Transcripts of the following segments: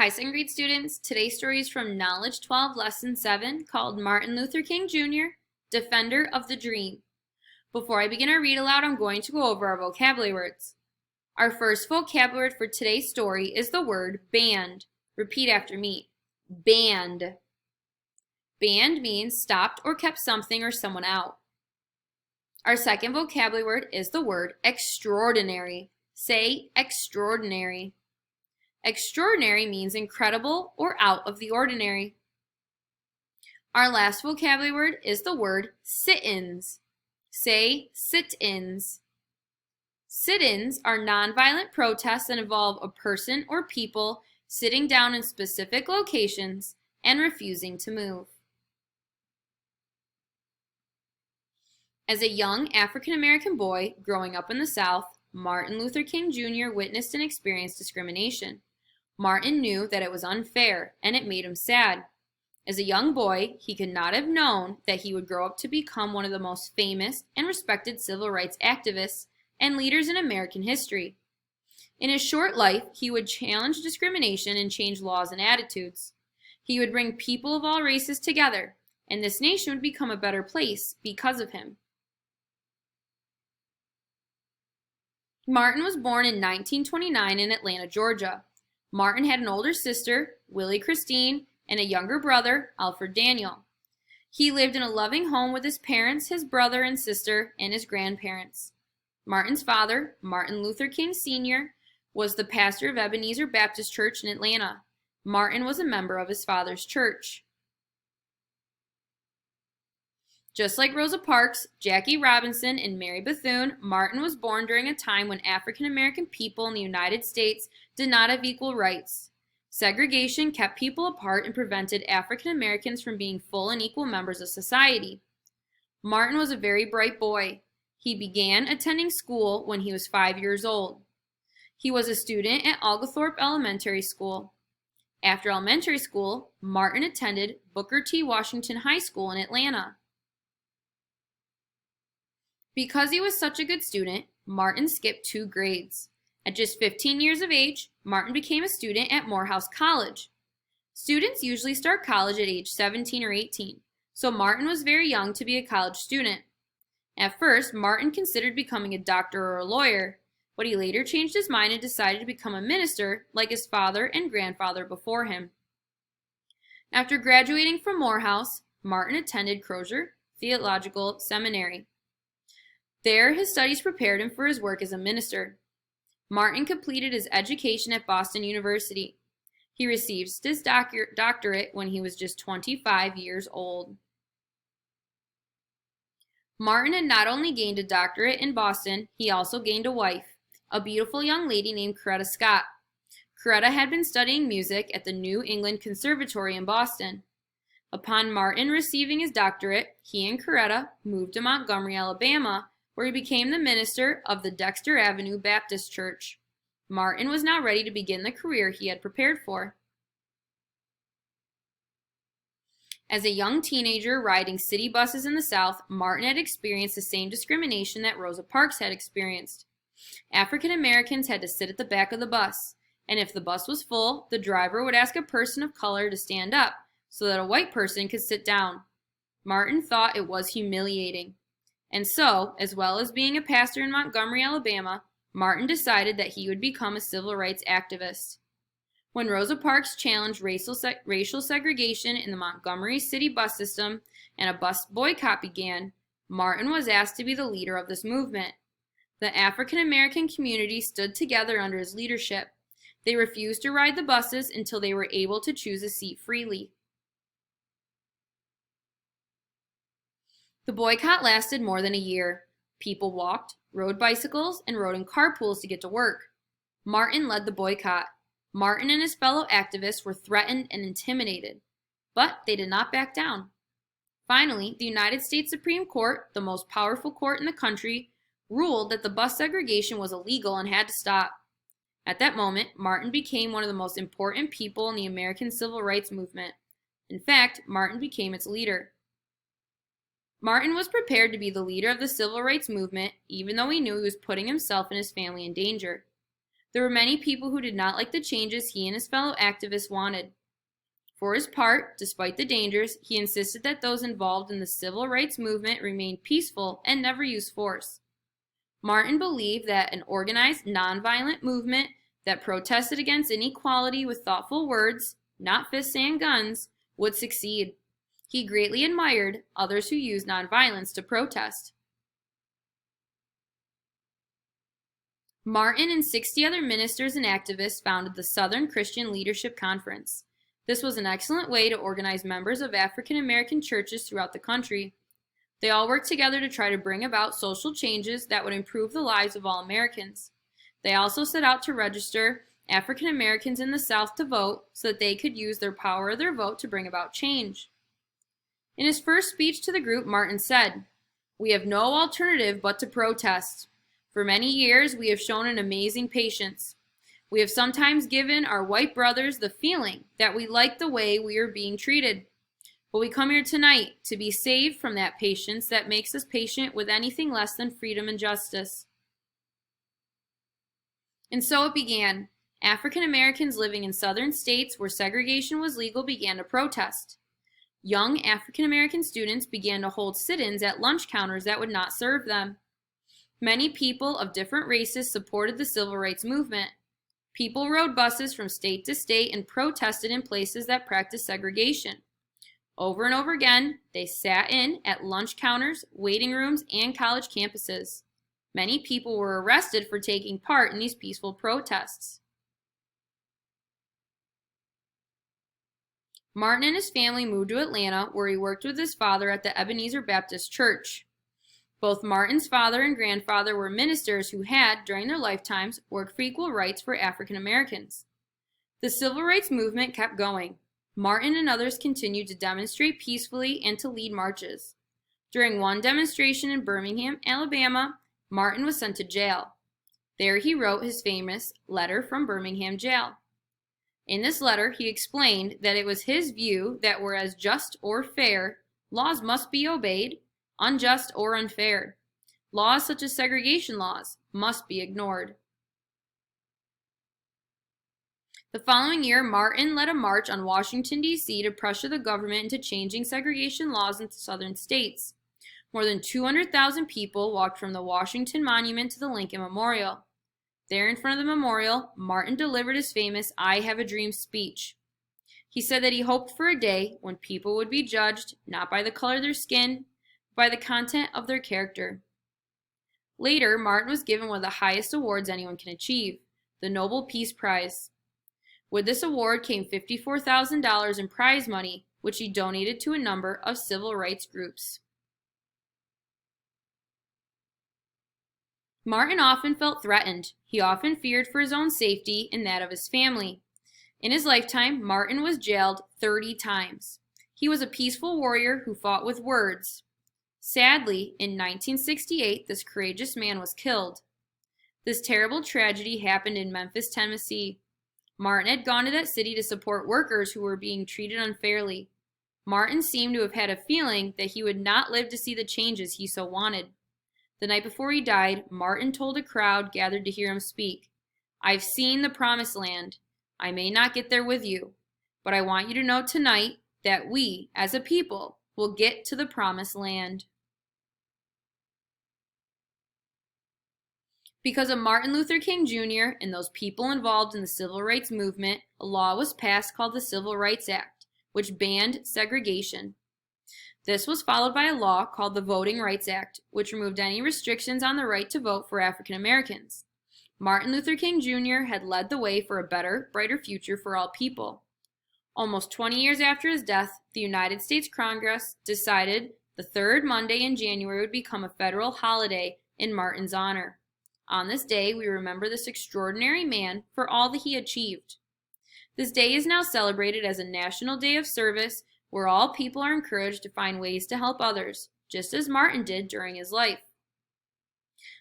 Hi, second grade students. Today's story is from Knowledge 12, Lesson 7, called Martin Luther King Jr., Defender of the Dream. Before I begin our read aloud, I'm going to go over our vocabulary words. Our first vocabulary word for today's story is the word banned. Repeat after me. Banned. Banned means stopped or kept something or someone out. Our second vocabulary word is the word extraordinary. Say extraordinary. Extraordinary means incredible or out of the ordinary. Our last vocabulary word is the word sit-ins. Say sit-ins. Sit-ins are nonviolent protests that involve a person or people sitting down in specific locations and refusing to move. As a young African American boy growing up in the South, Martin Luther King Jr. witnessed and experienced discrimination. Martin knew that it was unfair, and it made him sad. As a young boy, he could not have known that he would grow up to become one of the most famous and respected civil rights activists and leaders in American history. In his short life, he would challenge discrimination and change laws and attitudes. He would bring people of all races together, and this nation would become a better place because of him. Martin was born in 1929 in Atlanta, Georgia. Martin had an older sister, Willie Christine, and a younger brother, Alfred Daniel. He lived in a loving home with his parents, his brother and sister, and his grandparents. Martin's father, Martin Luther King Sr., was the pastor of Ebenezer Baptist Church in Atlanta. Martin was a member of his father's church. Just like Rosa Parks, Jackie Robinson, and Mary Bethune, Martin was born during a time when African American people in the United States did not have equal rights. Segregation kept people apart and prevented African Americans from being full and equal members of society. Martin was a very bright boy. He began attending school when he was 5 years old. He was a student at Oglethorpe Elementary School. After elementary school, Martin attended Booker T. Washington High School in Atlanta. Because he was such a good student, Martin skipped 2 grades. At just 15 years of age, Martin became a student at Morehouse College. Students usually start college at age 17 or 18, so Martin was very young to be a college student. At first, Martin considered becoming a doctor or a lawyer, but he later changed his mind and decided to become a minister like his father and grandfather before him. After graduating from Morehouse, Martin attended Crozer Theological Seminary. There, his studies prepared him for his work as a minister. Martin completed his education at Boston University. He received his doctorate when he was just 25 years old. Martin had not only gained a doctorate in Boston, he also gained a wife, a beautiful young lady named Coretta Scott. Coretta had been studying music at the New England Conservatory in Boston. Upon Martin receiving his doctorate, he and Coretta moved to Montgomery, Alabama, where he became the minister of the Dexter Avenue Baptist Church. Martin was now ready to begin the career he had prepared for. As a young teenager riding city buses in the South, Martin had experienced the same discrimination that Rosa Parks had experienced. African Americans had to sit at the back of the bus, and if the bus was full, the driver would ask a person of color to stand up so that a white person could sit down. Martin thought it was humiliating. And so, as well as being a pastor in Montgomery, Alabama, Martin decided that he would become a civil rights activist. When Rosa Parks challenged racial segregation in the Montgomery city bus system and a bus boycott began, Martin was asked to be the leader of this movement. The African American community stood together under his leadership. They refused to ride the buses until they were able to choose a seat freely. The boycott lasted more than a year. People walked, rode bicycles, and rode in carpools to get to work. Martin led the boycott. Martin and his fellow activists were threatened and intimidated, but they did not back down. Finally, the United States Supreme Court, the most powerful court in the country, ruled that the bus segregation was illegal and had to stop. At that moment, Martin became one of the most important people in the American civil rights movement. In fact, Martin became its leader. Martin was prepared to be the leader of the civil rights movement, even though he knew he was putting himself and his family in danger. There were many people who did not like the changes he and his fellow activists wanted. For his part, despite the dangers, he insisted that those involved in the civil rights movement remain peaceful and never use force. Martin believed that an organized, nonviolent movement that protested against inequality with thoughtful words, not fists and guns, would succeed. He greatly admired others who used nonviolence to protest. Martin and 60 other ministers and activists founded the Southern Christian Leadership Conference. This was an excellent way to organize members of African American churches throughout the country. They all worked together to try to bring about social changes that would improve the lives of all Americans. They also set out to register African Americans in the South to vote so that they could use their power of their vote to bring about change. In his first speech to the group, Martin said, "We have no alternative but to protest. For many years, we have shown an amazing patience. We have sometimes given our white brothers the feeling that we like the way we are being treated. But we come here tonight to be saved from that patience that makes us patient with anything less than freedom and justice." And so it began. African Americans living in southern states where segregation was legal began to protest. Young African American students began to hold sit-ins at lunch counters that would not serve them. Many people of different races supported the civil rights movement. People rode buses from state to state and protested in places that practiced segregation. Over and over again, they sat in at lunch counters, waiting rooms, and college campuses. Many people were arrested for taking part in these peaceful protests. Martin and his family moved to Atlanta, where he worked with his father at the Ebenezer Baptist Church. Both Martin's father and grandfather were ministers who had, during their lifetimes, worked for equal rights for African Americans. The civil rights movement kept going. Martin and others continued to demonstrate peacefully and to lead marches. During one demonstration in Birmingham, Alabama, Martin was sent to jail. There he wrote his famous Letter from Birmingham Jail. In this letter, he explained that it was his view that whereas just or fair, laws must be obeyed, unjust or unfair. Laws such as segregation laws must be ignored. The following year, Martin led a march on Washington, D.C. to pressure the government into changing segregation laws in southern states. More than 200,000 people walked from the Washington Monument to the Lincoln Memorial. There in front of the memorial, Martin delivered his famous "I Have a Dream" speech. He said that he hoped for a day when people would be judged not by the color of their skin, but by the content of their character. Later, Martin was given one of the highest awards anyone can achieve, the Nobel Peace Prize. With this award came $54,000 in prize money, which he donated to a number of civil rights groups. Martin often felt threatened. He often feared for his own safety and that of his family. In his lifetime, Martin was jailed 30 times. He was a peaceful warrior who fought with words. Sadly, in 1968, this courageous man was killed. This terrible tragedy happened in Memphis, Tennessee. Martin had gone to that city to support workers who were being treated unfairly. Martin seemed to have had a feeling that he would not live to see the changes he so wanted. The night before he died, Martin told a crowd gathered to hear him speak, "I've seen the promised land. I may not get there with you, but I want you to know tonight that we, as a people, will get to the promised land." Because of Martin Luther King Jr. and those people involved in the civil rights movement, a law was passed called the Civil Rights Act, which banned segregation. This was followed by a law called the Voting Rights Act, which removed any restrictions on the right to vote for African Americans. Martin Luther King Jr. had led the way for a better, brighter future for all people. Almost 20 years after his death, the United States Congress decided the third Monday in January would become a federal holiday in Martin's honor. On this day, we remember this extraordinary man for all that he achieved. This day is now celebrated as a national day of service where all people are encouraged to find ways to help others, just as Martin did during his life.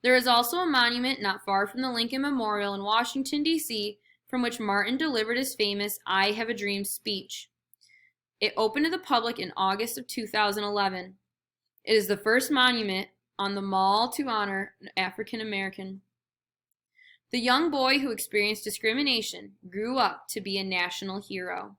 There is also a monument not far from the Lincoln Memorial in Washington, D.C., from which Martin delivered his famous "I Have a Dream" speech. It opened to the public in August of 2011. It is the first monument on the mall to honor an African American. The young boy who experienced discrimination grew up to be a national hero.